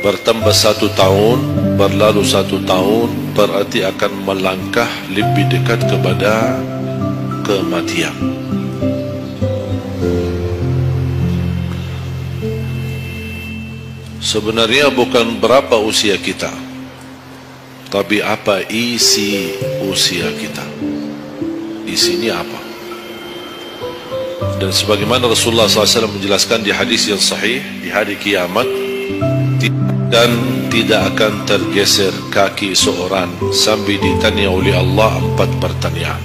Bertambah 1 tahun, berlalu 1 tahun, berarti akan melangkah lebih dekat kepada kematian. Sebenarnya bukan berapa usia kita, tapi apa isi usia kita. Isinya apa? Dan sebagaimana Rasulullah SAW menjelaskan di hadis yang sahih, di hari kiamat dan tidak akan tergeser kaki seorang sambil ditanya oleh Allah 4 pertanyaan.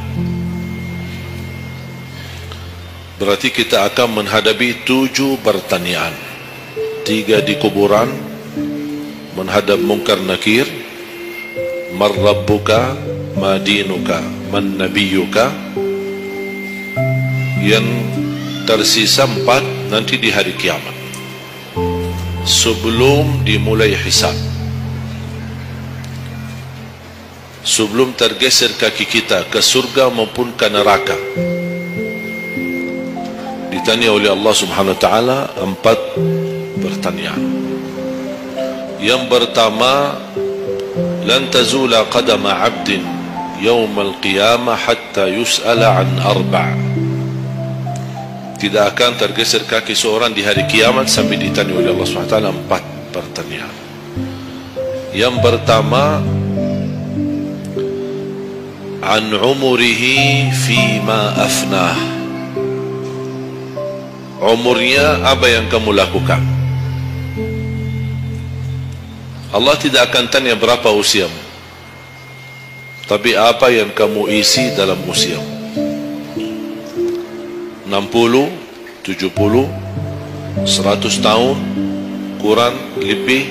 Berarti kita akan menghadapi 7 pertanyaan. 3 di kuburan, menghadap mungkar nakir, man rabbuka, ma dinuka, man nabiyuka. Yang tersisa 4 nanti di hari kiamat, sebelum dimulai hisab, sebelum tergeser kaki kita ke surga maupun ke neraka, ditanya oleh Allah Subhanahu wa taala 4 pertanyaan. Yang pertama, lan tazula qadama 'abdin yawmal qiyamah hatta yus'ala an 4. Tidak akan tergeser kaki seorang di hari kiamat sampai ditanya oleh Allah SWT 4 pertanyaan. Yang pertama, an umurihi fima afnah. Umurnya apa yang kamu lakukan. Allah tidak akan tanya berapa usiamu, tapi apa yang kamu isi dalam usiamu. 60, 70, 100 tahun, kurang, lebih,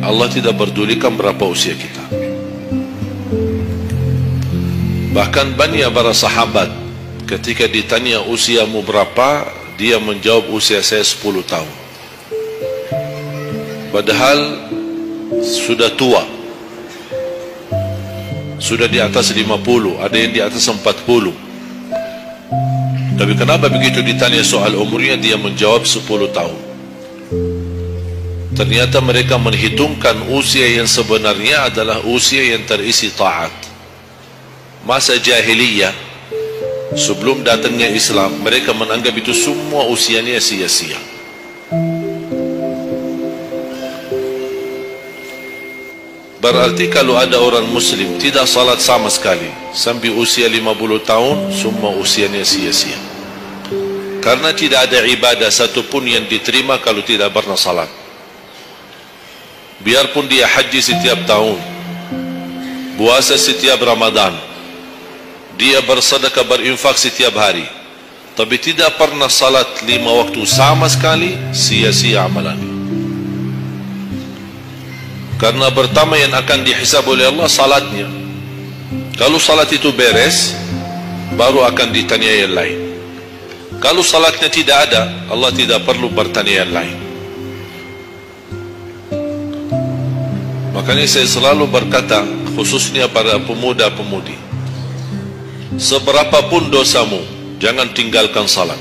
Allah tidak pedulikan berapa usia kita. Bahkan banyak para sahabat ketika ditanya usiamu berapa, dia menjawab usia saya 10 tahun. Padahal sudah tua, sudah di atas 50, ada yang di atas 40. Tapi kenapa begitu ditanya soal umurnya dia menjawab 10 tahun? Ternyata mereka menghitungkan usia yang sebenarnya adalah usia yang terisi taat. Masa jahiliyah, sebelum datangnya Islam, mereka menganggap itu semua usianya sia-sia. Berarti kalau ada orang muslim tidak salat sama sekali sampai usia 50 tahun, semua usianya sia-sia. Karena tidak ada ibadah satupun yang diterima kalau tidak pernah salat. Biarpun dia haji setiap tahun, puasa setiap Ramadan, dia bersedekah berinfak setiap hari, tapi tidak pernah salat 5 waktu sama sekali, sia-sia amalannya. Karena pertama yang akan dihisab oleh Allah salatnya. Kalau salat itu beres, baru akan ditanya yang lain. Kalau salatnya tidak ada, Allah tidak perlu bertanya yang lain. Makanya saya selalu berkata, khususnya pada pemuda-pemudi, seberapapun dosamu, jangan tinggalkan salat.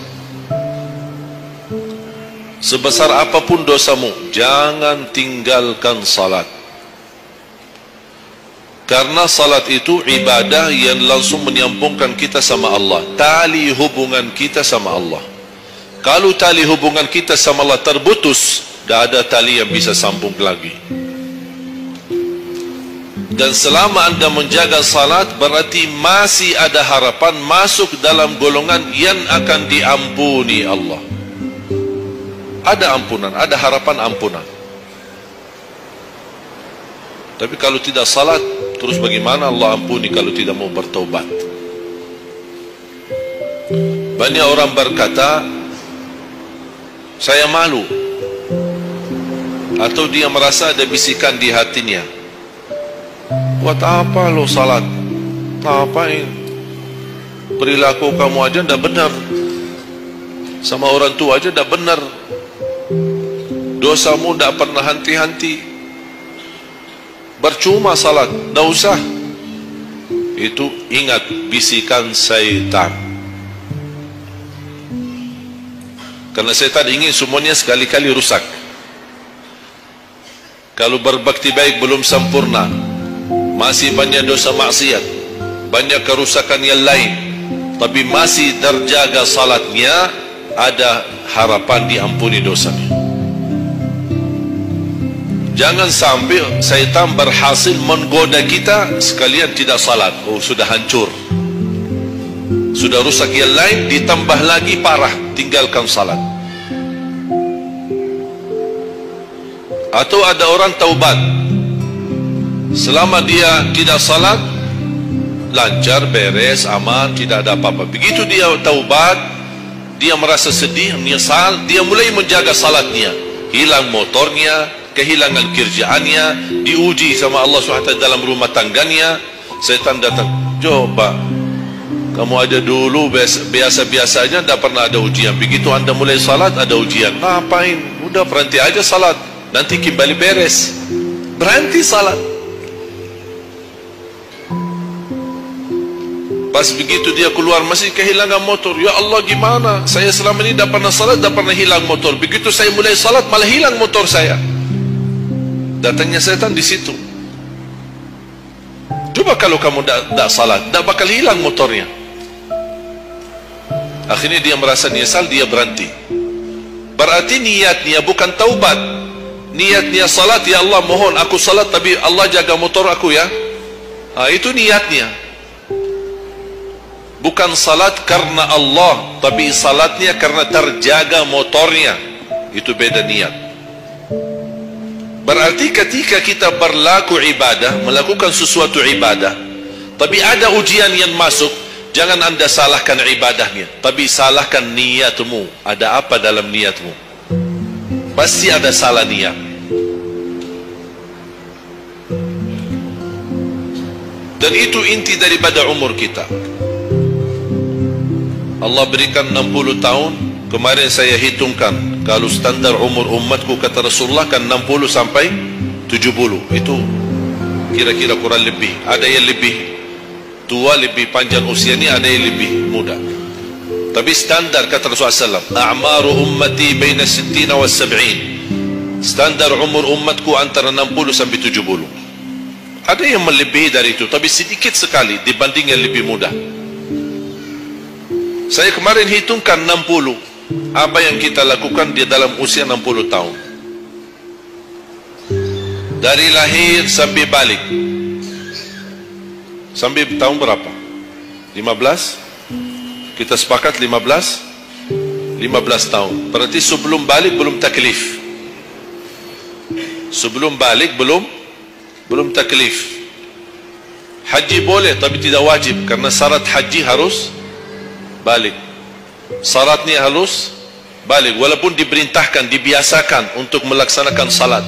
Sebesar apapun dosamu, jangan tinggalkan salat. Karena salat itu ibadah yang langsung menyambungkan kita sama Allah, tali hubungan kita sama Allah. Kalau tali hubungan kita sama Allah terputus, tidak ada tali yang bisa sambung lagi. Dan selama anda menjaga salat, berarti masih ada harapan masuk dalam golongan yang akan diampuni Allah. Ada ampunan, ada harapan ampunan. Tapi kalau tidak salat, terus bagaimana Allah ampuni kalau tidak mau bertaubat? Banyak orang berkata, saya malu, atau dia merasa ada bisikan di hatinya, buat apa lo salat? Ngapain? Perilaku kamu aja tidak benar, sama orang tua aja tidak benar, dosamu tidak pernah henti-henti, percuma salat, tidak usah. Itu ingat bisikan syaitan. Karena syaitan ingin semuanya sekali-kali rusak. Kalau berbakti baik belum sempurna, masih banyak dosa maksiat, banyak kerusakan yang lain, tapi masih terjaga salatnya, ada harapan diampuni dosanya. Jangan sampai syaitan berhasil menggoda kita sekalian tidak salat. Oh, sudah hancur, sudah rusak yang lain, ditambah lagi parah, tinggalkan salat. Atau ada orang taubat, selama dia tidak salat, lancar, beres, aman, tidak ada apa-apa. Begitu dia taubat, dia merasa sedih, menyesal, dia mulai menjaga salatnya. Hilang motornya, kehilangan kerjaannya, diuji sama Allah SWT dalam rumah tangganya. Setan datang, coba kamu ada dulu biasa-biasanya tidak pernah ada ujian, begitu anda mulai salat ada ujian. Ngapain? Udah berhenti aja salat, nanti kembali beres. Berhenti salat. Pas begitu dia keluar masih kehilangan motor. Ya Allah, gimana? Saya selama ini tidak pernah salat, tidak pernah hilang motor. Begitu saya mulai salat malah hilang motor saya. Datangnya setan di situ. Coba kalau kamu tidak salat, tidak bakal hilang motornya. Akhirnya dia merasa nyesal, dia berhenti. Berarti niatnya bukan taubat, niatnya salat. Ya Allah, mohon aku salat tapi Allah jaga motor aku ya. Itu niatnya. Bukan salat karena Allah, tapi salatnya karena terjaga motornya. Itu beda niat. Berarti ketika kita berlaku ibadah, melakukan sesuatu ibadah, tapi ada ujian yang masuk, jangan anda salahkan ibadahnya, tapi salahkan niatmu. Ada apa dalam niatmu? Pasti ada salah niat. Dan itu inti daripada umur kita. Allah berikan 60 tahun. Kemarin saya hitungkan, kalau standar umur umatku kata Rasulullah kan 60 sampai 70. Itu kira-kira kurang lebih. Ada yang lebih tua, lebih panjang usianya, ada yang lebih muda. Tapi standar kata Rasulullah SAW, a'maru ummati baina 60 wa 70. Standar umur umatku antara 60 sampai 70. Ada yang melebihi dari itu, tapi sedikit sekali dibanding yang lebih muda. Saya kemarin hitungkan 60. Apa yang kita lakukan di dalam usia 60 tahun. Dari lahir sampai balik. Sampai tahun berapa? 15? Kita sepakat 15? 15 tahun. Berarti sebelum balik belum taklif. Sebelum balik belum taklif. Haji boleh tapi tidak wajib, karena syarat haji harus balik. Syaratnya harus balik, walaupun diperintahkan, dibiasakan untuk melaksanakan salat.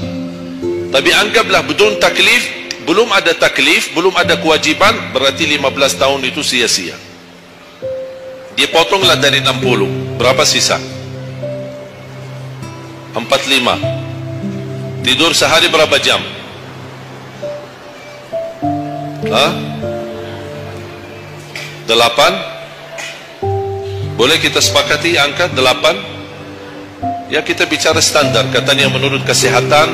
Tapi anggaplah bedun taklif, belum ada taklif, belum ada kewajiban, berarti 15 tahun itu sia-sia. Dipotonglah dari 60, berapa sisa? 45. Tidur sehari berapa jam? Hah? 8? Boleh kita sepakati angka 8? Ya, kita bicara standar. Katanya menurut kesehatan,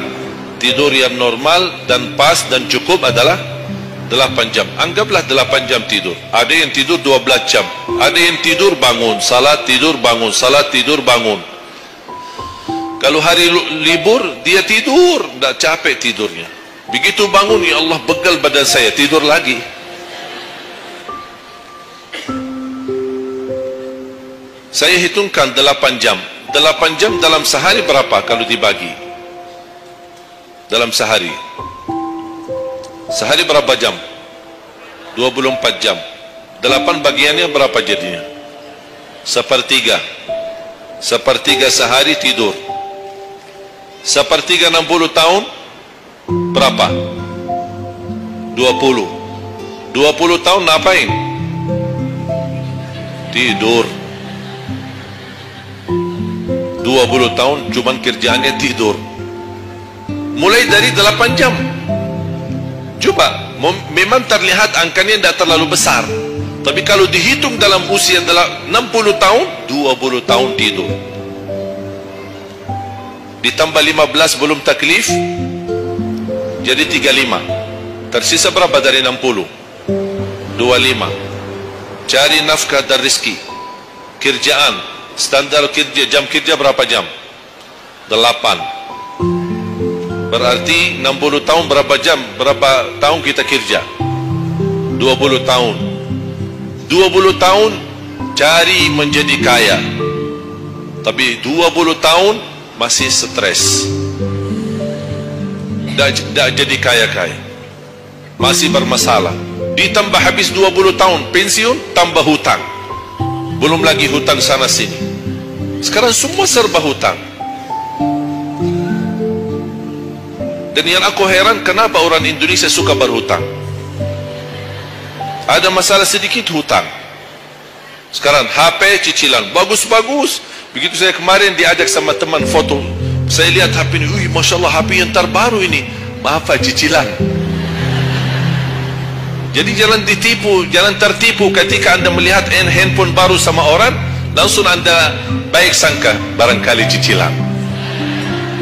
tidur yang normal dan pas dan cukup adalah 8 jam. Anggaplah 8 jam tidur. Ada yang tidur 12 jam. Ada yang tidur bangun, salat, tidur bangun, salat, tidur bangun. Kalau hari libur, dia tidur, tidak capek tidurnya. Begitu bangun, ya Allah, begal badan saya, tidur lagi. Saya hitungkan 8 jam. 8 jam dalam sehari berapa kalau dibagi? Dalam sehari. Sehari berapa jam? 24 jam. 8 bagiannya berapa jadinya? Sepertiga. Sepertiga sehari tidur. Sepertiga 60 tahun berapa? 20. 20 tahun ngapain? Tidur. 20 tahun cuman kerjaannya tidur. Mulai dari 8 jam. Coba, memang terlihat angkanya tidak terlalu besar, tapi kalau dihitung dalam usia 60 tahun, 20 tahun tidur. Ditambah 15 belum taklif, jadi 35. Tersisa berapa dari 60? 25. Cari nafkah dan rezeki. Kerjaan, standar kerja, jam kerja berapa jam? 8. Berarti 60 tahun berapa jam? Berapa tahun kita kerja? 20 tahun. 20 tahun cari menjadi kaya. Tapi 20 tahun masih stres. Tak jadi kaya-kaya. Masih bermasalah. Ditambah habis 20 tahun pensiun, tambah hutang. Belum lagi hutang sana sini. Sekarang semua serba hutang. Dan yang aku heran, kenapa orang Indonesia suka berhutang? Ada masalah sedikit hutang. Sekarang HP cicilan bagus-bagus. Begitu saya kemarin diajak sama teman foto, saya lihat HP ini, wih, Masya Allah, HP yang terbaru ini. Maaf, cicilan. Jadi jangan ditipu, jangan tertipu ketika anda melihat handphone baru sama orang, langsung anda baik sangka barangkali cicilan.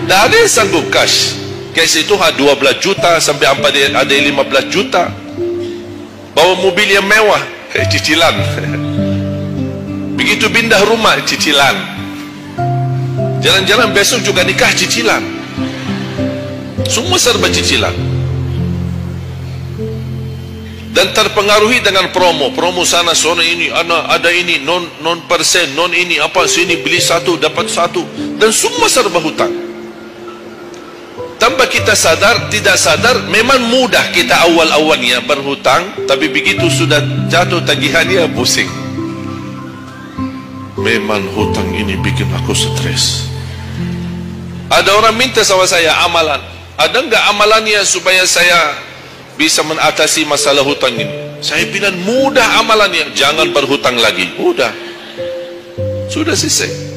Tak ada yang sanggup cash. Cash itu 12 juta sampai ada 15 juta. Bawa mobil yang mewah, cicilan. Begitu pindah rumah, cicilan. Jalan-jalan besok juga nikah, cicilan. Semua serba cicilan. Dan terpengaruhi dengan promo sana, sana ini, ada ini, non persen, non ini, apa, sini beli satu, dapat satu. Dan semua serba hutang. Tanpa kita sadar, tidak sadar, memang mudah kita awal-awalnya berhutang, tapi begitu sudah jatuh tagihannya, pusing. Memang hutang ini bikin aku stres. Ada orang minta sama saya amalan. Ada enggak amalannya supaya saya bisa mengatasi masalah hutang ini? Saya bilang mudah amalannya. Jangan berhutang lagi. Udah. Sudah selesai.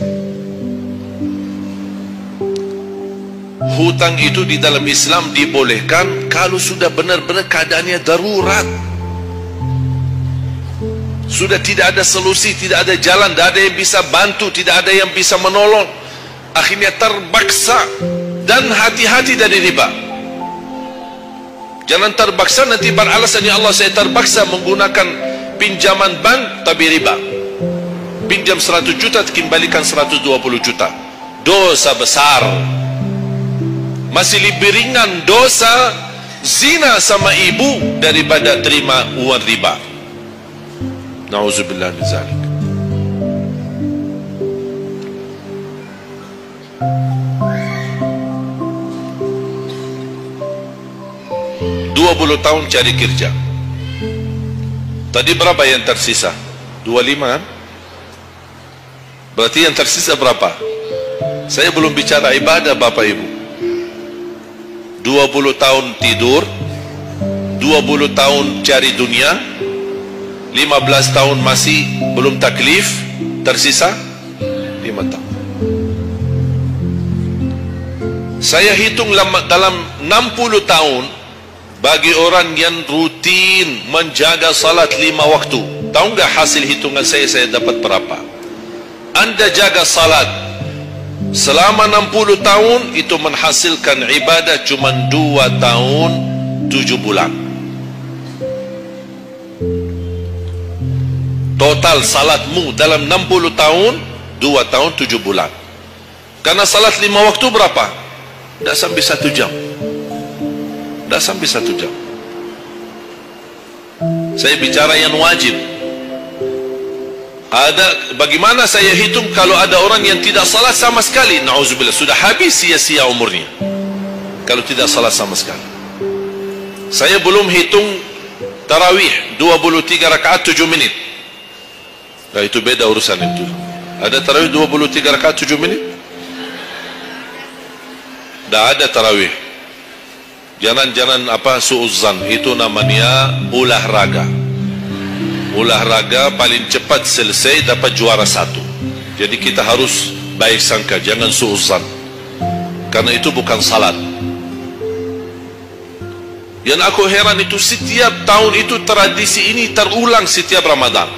Hutang itu di dalam Islam dibolehkan kalau sudah benar-benar keadaannya darurat. Sudah tidak ada solusi, tidak ada jalan, tidak ada yang bisa bantu, tidak ada yang bisa menolong. Akhirnya terpaksa. Dan hati-hati dari riba. Jangan terpaksa nanti beralasan, ya Allah saya terpaksa menggunakan pinjaman bank tapi riba. Pinjam 100 juta kembalikan 120 juta. Dosa besar. Masih lebih ringan dosa zina sama ibu daripada terima uang riba. Nauzubillah min zalik. tahun cari kerja. Tadi berapa yang tersisa? 25 kan? Berarti yang tersisa berapa? Saya belum bicara ibadah Bapak Ibu. 20 tahun tidur, 20 tahun cari dunia, 15 tahun masih belum taklif, tersisa 5 tahun. Saya hitung dalam 60 tahun bagi orang yang rutin menjaga salat 5 waktu. Tahu enggak hasil hitungan saya dapat berapa? Anda jaga salat selama 60 tahun itu menghasilkan ibadah cuma 2 tahun 7 bulan. Total salatmu dalam 60 tahun 2 tahun 7 bulan. Karena salat 5 waktu berapa? Tidak sampai 1 jam. Tidak sampai 1 jam. Saya bicara yang wajib. Ada, bagaimana saya hitung kalau ada orang yang tidak salat sama sekali? Na'udzubillah, sudah habis sia-sia umurnya kalau tidak salat sama sekali. Saya belum hitung tarawih 23 rakaat 7 menit. Nah, itu beda urusan itu. Ada tarawih 23 rakaat 7 menit? Tidak ada tarawih. Jangan apa su'uzzan, itu namanya olahraga. Olahraga paling cepat selesai dapat juara 1. Jadi kita harus baik sangka, jangan su'uzzan, karena itu bukan salat. Yang aku heran itu setiap tahun itu tradisi ini terulang setiap Ramadan,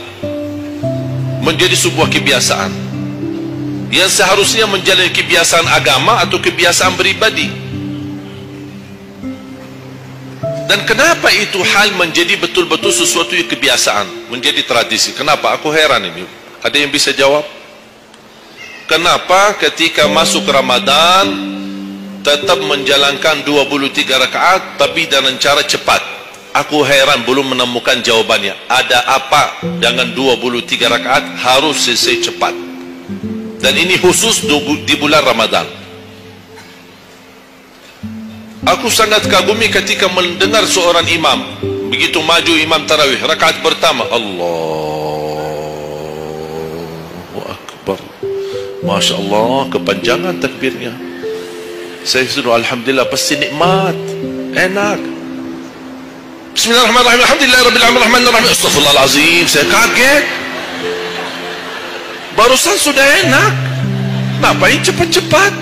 menjadi sebuah kebiasaan yang seharusnya menjadi kebiasaan agama atau kebiasaan pribadi. Dan kenapa itu hal menjadi betul-betul sesuatu yang kebiasaan, menjadi tradisi? Kenapa? Aku heran ini. Ada yang bisa jawab? Kenapa ketika masuk Ramadan tetap menjalankan 23 rakaat tapi dengan cara cepat? Aku heran belum menemukan jawabannya. Ada apa dengan 23 rakaat harus selesai cepat? Dan ini khusus di bulan Ramadan. Aku sangat kagumi ketika mendengar seorang imam begitu maju imam tarawih rakaat pertama, Allahu Akbar, Masya Allah, kepanjangan takbirnya. Saya sudah alhamdulillah, pasti nikmat, enak. Bismillahirrahmanirrahim, alhamdulillahirabbil alamin, astagfirullahalazim. Saya kaget, barusan sudah enak, ngapain cepat-cepat?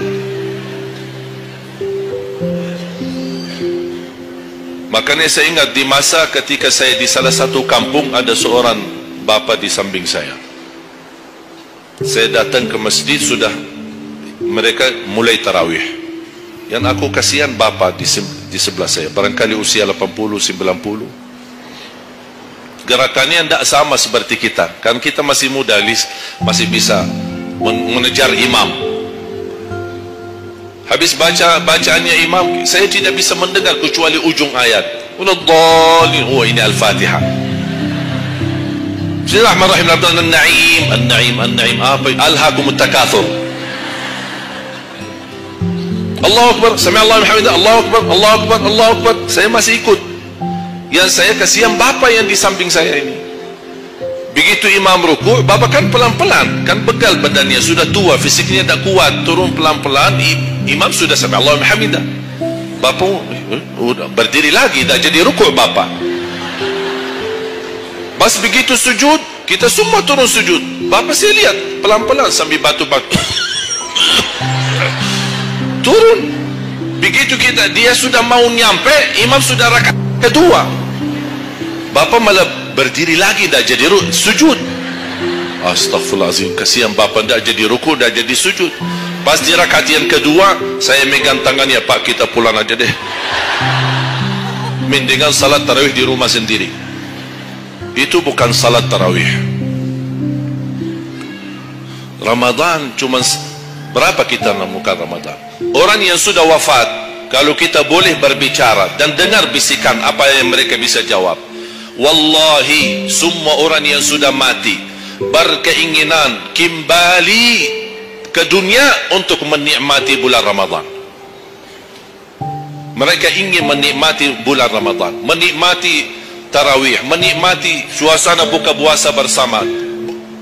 Makanya saya ingat di masa ketika saya di salah satu kampung, ada seorang bapa di samping saya. Saya datang ke masjid, sudah mereka mulai tarawih. Yang aku kasihan bapa di sebelah saya, barangkali usia 80-90. Gerakannya tidak sama seperti kita. Kan kita masih muda, masih bisa mengejar imam. Habis bacaannya imam, saya tidak bisa mendengar kecuali ujung ayat. Oh, ini Al-Fatihah. Bismillahirrahmanirrahim. An-Na'im. Apa? Alhaakumut takatsur. Allahu Akbar. Sami'allahu liman hamidah. Allahu Akbar. Saya masih ikut. Yang saya kasihan bapa yang di samping saya ini. Begitu imam ruku', bapa kan pelan-pelan, kan begal badannya, sudah tua, fisiknya tak kuat, turun pelan-pelan. Imam sudah sampai Allahu hamidah, bapa berdiri lagi, tak jadi ruku' bapa. Pas begitu sujud, kita semua turun sujud. Bapa saya lihat pelan-pelan sambil batu-batu turun. Begitu dia sudah mau nyampe, imam sudah rakaat kedua, bapa malah berdiri lagi, dah jadi sujud. Astaghfirullahaladzim, kasihan bapa, dah jadi ruku, dah jadi sujud. Pas di rakaat yang kedua, saya megang tangannya, Pak, kita pulang aja deh, mendingan salat tarawih di rumah sendiri. Itu bukan salat tarawih. Ramadan cuma berapa kita menemukan Ramadan? Orang yang sudah wafat, kalau kita boleh berbicara dan dengar bisikan, apa yang mereka bisa jawab? Wallahi, semua orang yang sudah mati berkeinginan kembali ke dunia untuk menikmati bulan Ramadan. Mereka ingin menikmati bulan Ramadan, menikmati tarawih, menikmati suasana buka puasa bersama,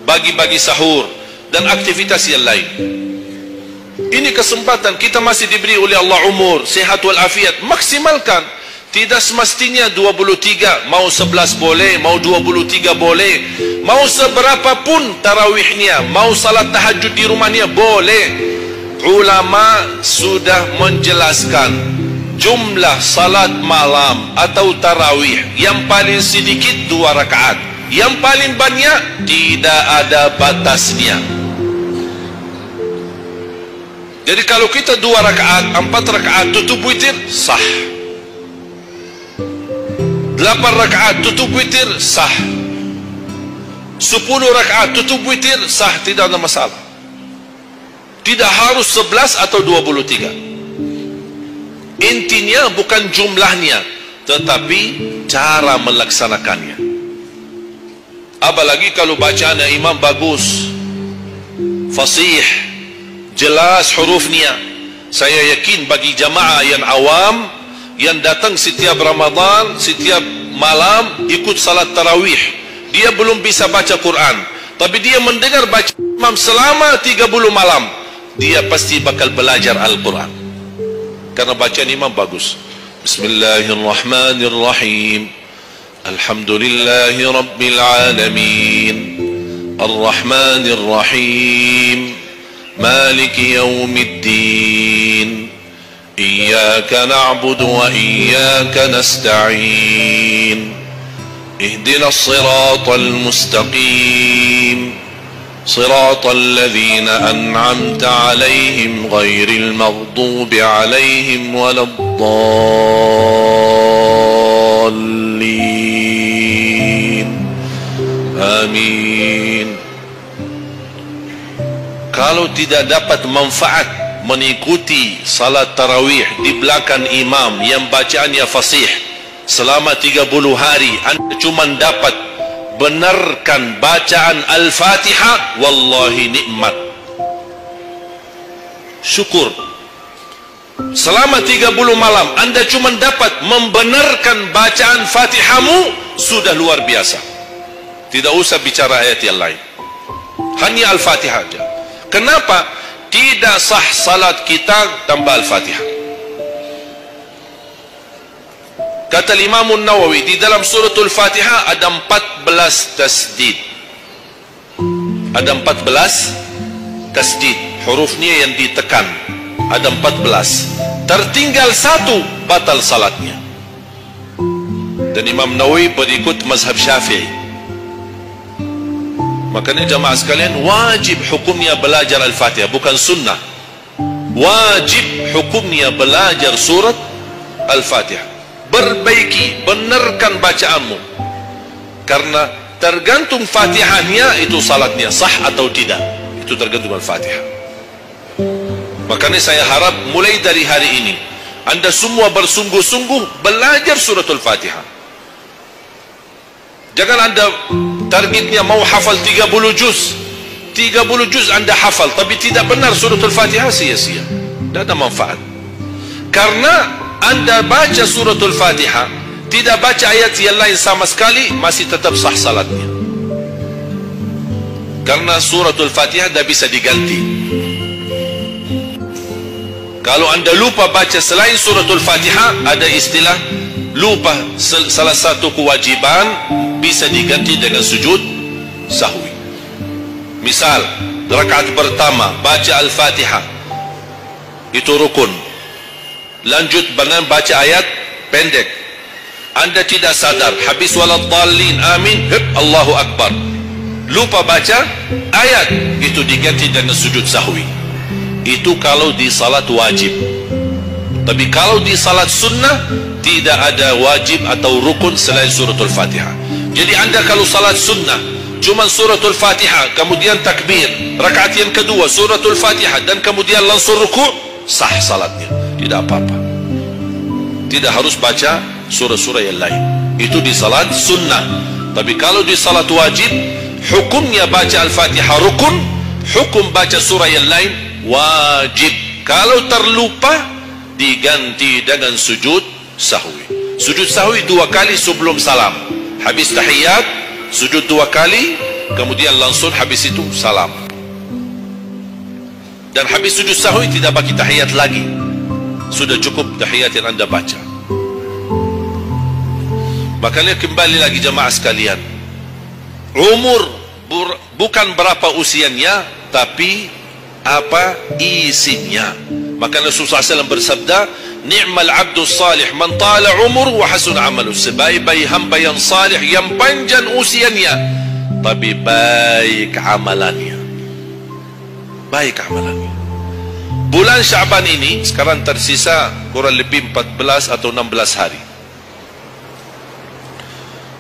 bagi-bagi sahur dan aktivitas yang lain. Ini kesempatan, kita masih diberi oleh Allah umur, sehat walafiat, maksimalkan. Tidak semestinya 23, mau 11 boleh, mau 23 boleh, mau seberapapun tarawihnya, mau salat tahajud di rumahnya boleh. Ulama sudah menjelaskan jumlah salat malam atau tarawih yang paling sedikit 2 rakaat, yang paling banyak tidak ada batasnya. Jadi kalau kita 2 rakaat, 4 rakaat tutup witir, sah. 8 rakaat tutup witir, sah. 10 rakaat tutup witir, sah, tidak ada masalah. Tidak harus 11 atau 23. Intinya bukan jumlahnya, tetapi cara melaksanakannya. Apalagi kalau bacaan imam bagus, fasih, jelas hurufnya. Saya yakin bagi jamaah yang awam, yang datang setiap Ramadan, setiap malam ikut salat tarawih, dia belum bisa baca Quran, tapi dia mendengar baca imam selama 30 malam, dia pasti bakal belajar Al-Quran karena bacaan imam bagus. Bismillahirrahmanirrahim. Alhamdulillahi rabbil alamin. Ar-Rahmanir-Rahim. Maliki yaumiddin. إياك نعبد وإياك نستعين اهدنا الصراط المستقيم صراط الذين أنعمت عليهم غير المغضوب عليهم ولا الضالين الضالين آمين. Kalau tidak dapat manfaat mengikuti salat tarawih di belakang imam yang bacaannya fasih selama 30 hari, anda cuma dapat benarkan bacaan Al-Fatihah, wallahi nikmat, syukur. Selama 30 malam anda cuma dapat membenarkan bacaan Fatihahmu, sudah luar biasa. Tidak usah bicara ayat yang lain, hanya Al-Fatihah saja. Kenapa tidak sah salat kita tanpa Al-Fatihah? Kata Imam Nawawi, di dalam suratul Fatihah ada 14 tasdid. Ada 14 tasdid, hurufnya yang ditekan. Ada 14. Tertinggal satu, batal salatnya. Dan Imam Nawawi berikut mazhab Syafi'i. Makanya jamaah sekalian, wajib hukumnya belajar Al-Fatihah, bukan sunnah. Wajib hukumnya belajar surat Al-Fatihah. Perbaiki, benarkan bacaanmu, karena tergantung Fatihahnya itu salatnya sah atau tidak. Itu tergantung Al-Fatihah. Makanya saya harap mulai dari hari ini anda semua bersungguh-sungguh belajar suratul Fatihah. Jangan anda targetnya mau hafal 30 juz. 30 juz anda hafal tapi tidak benar suratul Fatihah, sia-sia, tidak ada manfaat. Karena anda baca suratul Fatihah, tidak baca ayat yang lain sama sekali, masih tetap sah salatnya. Karena suratul Fatihah tidak bisa diganti. Kalau anda lupa baca selain suratul Fatihah, ada istilah lupa salah satu kewajiban, bisa diganti dengan sujud sahwi. Misal rakaat pertama baca Al-Fatihah, itu rukun. Lanjut dengan baca ayat pendek, anda tidak sadar, habis waladdallin amin, Allahu Akbar, lupa baca ayat, itu diganti dengan sujud sahwi. Itu kalau di salat wajib. Tapi kalau di salat sunnah tidak ada wajib atau rukun selain suratul Fatihah. Jadi anda kalau salat sunnah cuma suratul Fatihah, kemudian takbir, rakaat yang kedua suratul Fatihah, dan kemudian langsung ruku', sah salatnya, tidak apa-apa. Tidak harus baca surah-surah yang lain. Itu di salat sunnah. Tapi kalau di salat wajib, hukumnya baca Al-Fatihah rukun, hukum baca surah yang lain wajib. Kalau terlupa, diganti dengan sujud sahwi. Sujud sahwi 2 kali sebelum salam. Habis tahiyat, sujud 2 kali, kemudian langsung habis itu salam. Dan habis sujud sahwi tidak bagi tahiyat lagi, sudah cukup tahiyat yang anda baca. Makanya kembali lagi jamaah sekalian, umur bukan berapa usianya, tapi apa isinya. Maka Rasulullah SAW bersabda, ni'mal abdu salih man tala umur wa hasun amalu. Sebaik-baik hamba yang salih, yang panjang usianya, tapi baik amalannya. Baik amalannya. Bulan Syaban ini sekarang tersisa kurang lebih 14 atau 16 hari.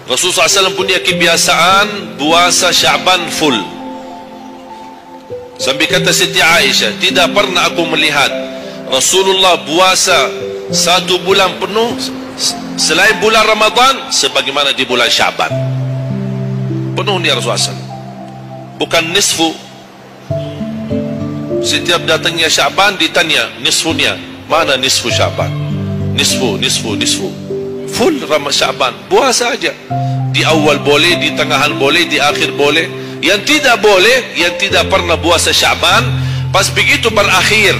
Rasulullah SAW punya kebiasaan puasa Syaban full. Sampai kata Siti Aisyah, tidak pernah aku melihat Rasulullah puasa 1 bulan penuh selain bulan Ramadan sebagaimana di bulan Syaban. Penuh ni Rasulullah SAW, bukan nisfu. Setiap datangnya Syaban ditanya nisfunya, mana nisfu Syaban? Nisfu. Full Syaban, puasa aja. Di awal boleh, di tengahan boleh, di akhir boleh. Yang tidak boleh, yang tidak pernah puasa Syaban, pas begitu berakhir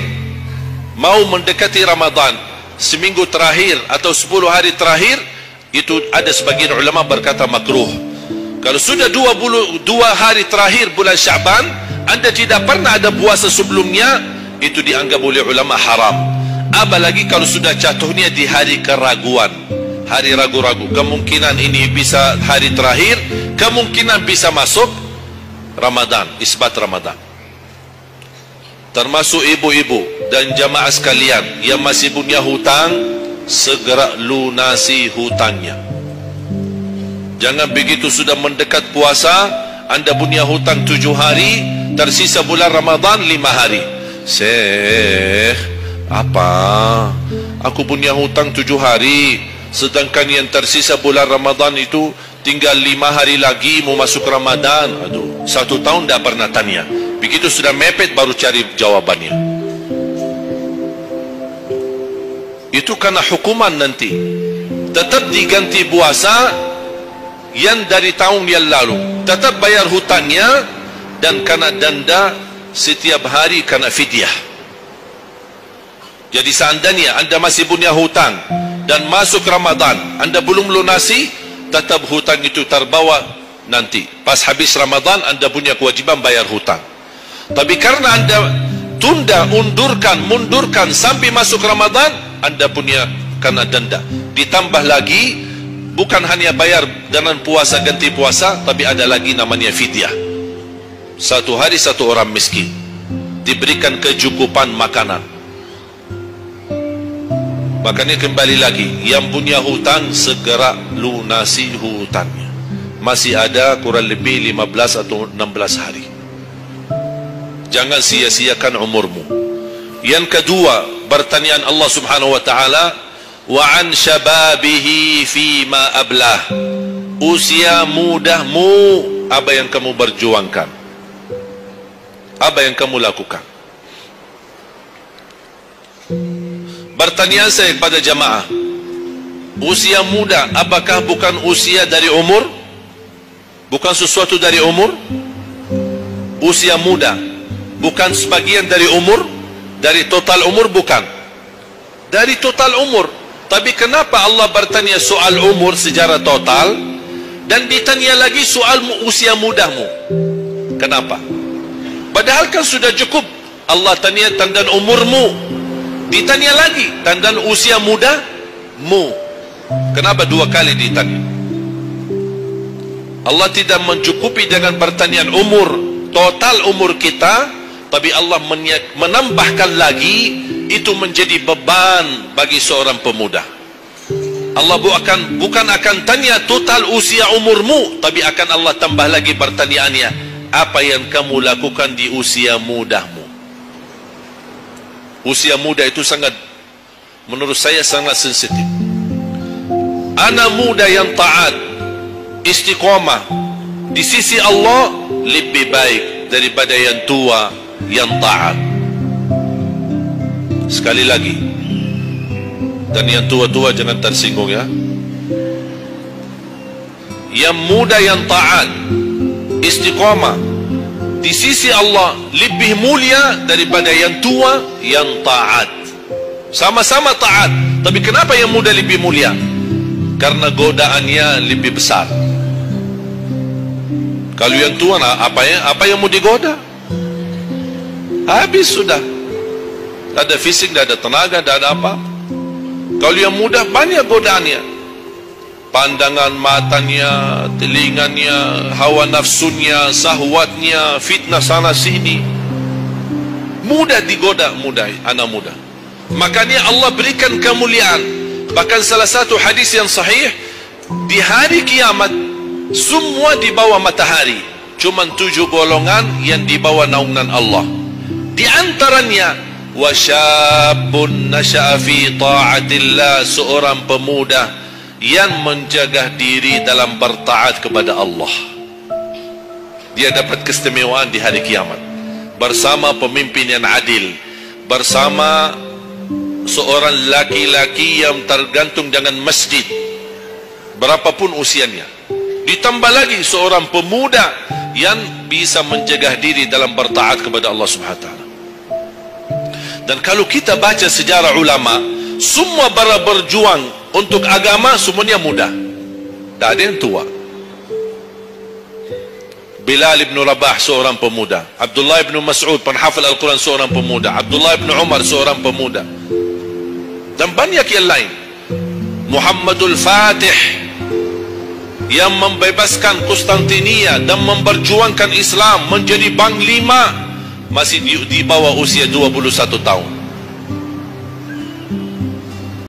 mau mendekati Ramadan, seminggu terakhir atau 10 hari terakhir, itu ada sebagian ulama berkata makruh. Kalau sudah 2 hari terakhir bulan Syaban, anda tidak pernah ada puasa sebelumnya, itu dianggap oleh ulama haram. Apalagi kalau sudah jatuhnya di hari keraguan, hari ragu-ragu, kemungkinan ini bisa hari terakhir, kemungkinan bisa masuk Ramadan, isbat Ramadan. Termasuk ibu-ibu dan jamaah sekalian yang masih punya hutang, segera lunasi hutangnya. Jangan begitu sudah mendekat puasa, anda punya hutang 7 hari, tersisa bulan Ramadan 5 hari. Syekh, apa? Aku punya hutang 7 hari, sedangkan yang tersisa bulan Ramadan itu tinggal 5 hari lagi mau masuk Ramadan. Aduh, 1 tahun dah pernah tanya. Begitu sudah mepet baru cari jawabannya. Itu karena hukuman nanti. Tetap diganti puasa yang dari tahun yang lalu, tetap bayar hutangnya, dan kena denda setiap hari kena fidyah. Jadi seandainya anda masih punya hutang dan masuk Ramadan, anda belum lunasi, tetap hutang itu terbawa nanti. Pas habis Ramadan anda punya kewajiban bayar hutang. Tapi karena anda tunda, mundurkan sampai masuk Ramadan, anda punya kena denda. Ditambah lagi, bukan hanya bayar dengan puasa ganti puasa, tapi ada lagi namanya fidyah. 1 hari 1 orang miskin diberikan kecukupan makanan. Makanya kembali lagi, yang punya hutang segera lunasi hutangnya. Masih ada kurang lebih 15 atau 16 hari. Jangan sia-siakan umurmu. Yang kedua, pertanyaan Allah Subhanahu wa taala, wa an syababihi fima ablah. Usia mudahmu, apa yang kamu berjuangkan? Apa yang kamu lakukan? Pertanyaan saya kepada jamaah, usia muda apakah bukan usia dari umur? Bukan sesuatu dari umur? Usia muda bukan sebagian dari umur? Dari total umur? Bukan dari total umur. Tapi kenapa Allah bertanya soal umur secara total dan ditanya lagi soal usia mudamu? Kenapa? Padahal kan sudah cukup Allah tanya tentang umurmu, ditanya lagi tentang usia mudamu. Kenapa 2 kali ditanya? Allah tidak mencukupi dengan pertanyaan umur, total umur kita, tapi Allah menambahkan lagi, itu menjadi beban bagi seorang pemuda. Allah bukan akan tanya total usia umurmu, tapi akan Allah tambah lagi pertanyaannya, apa yang kamu lakukan di usia mudamu? Usia muda itu sangat, menurut saya sangat sensitif. Anak muda yang taat, istiqomah di sisi Allah lebih baik daripada yang tua yang taat. Sekali lagi, dan yang tua-tua jangan tersinggung ya. Yang muda yang taat, istiqamah di sisi Allah lebih mulia daripada yang tua yang taat. Sama-sama taat, tapi kenapa yang muda lebih mulia? Karena godaannya lebih besar. Kalau yang tua, apa yang mau digoda? Habis sudah. Tak ada fisik, tak ada tenaga, tak ada apa. Kalau yang muda banyak godaannya. Pandangan matanya, telinganya, hawa nafsunya, sahwatnya, fitnah sana sini. Mudah digoda, anak muda. Makanya Allah berikan kemuliaan. Bahkan salah satu hadis yang sahih, di hari kiamat semua di bawah matahari, cuma 7 golongan yang di bawah naungan Allah. Di antaranya wasyabun nasya'a fi ta'atillah, seorang pemuda yang menjaga diri dalam bertaat kepada Allah. Dia dapat keistimewaan di hari kiamat bersama pemimpin yang adil, bersama seorang laki-laki yang tergantung dengan masjid berapapun usianya. Ditambah lagi seorang pemuda yang bisa menjaga diri dalam bertaat kepada Allah Subhanahu wa taala. Dan kalau kita baca sejarah ulama, semua para berjuang untuk agama semuanya muda, tak ada yang tua. Bilal ibn Rabah seorang pemuda, Abdullah ibn Mas'ud penghafal Al-Quran seorang pemuda, Abdullah ibn Umar seorang pemuda, dan banyak yang lain. Muhammadul Fatih yang membebaskan Konstantinia dan memperjuangkan Islam menjadi panglima, masih di bawah usia 21 tahun.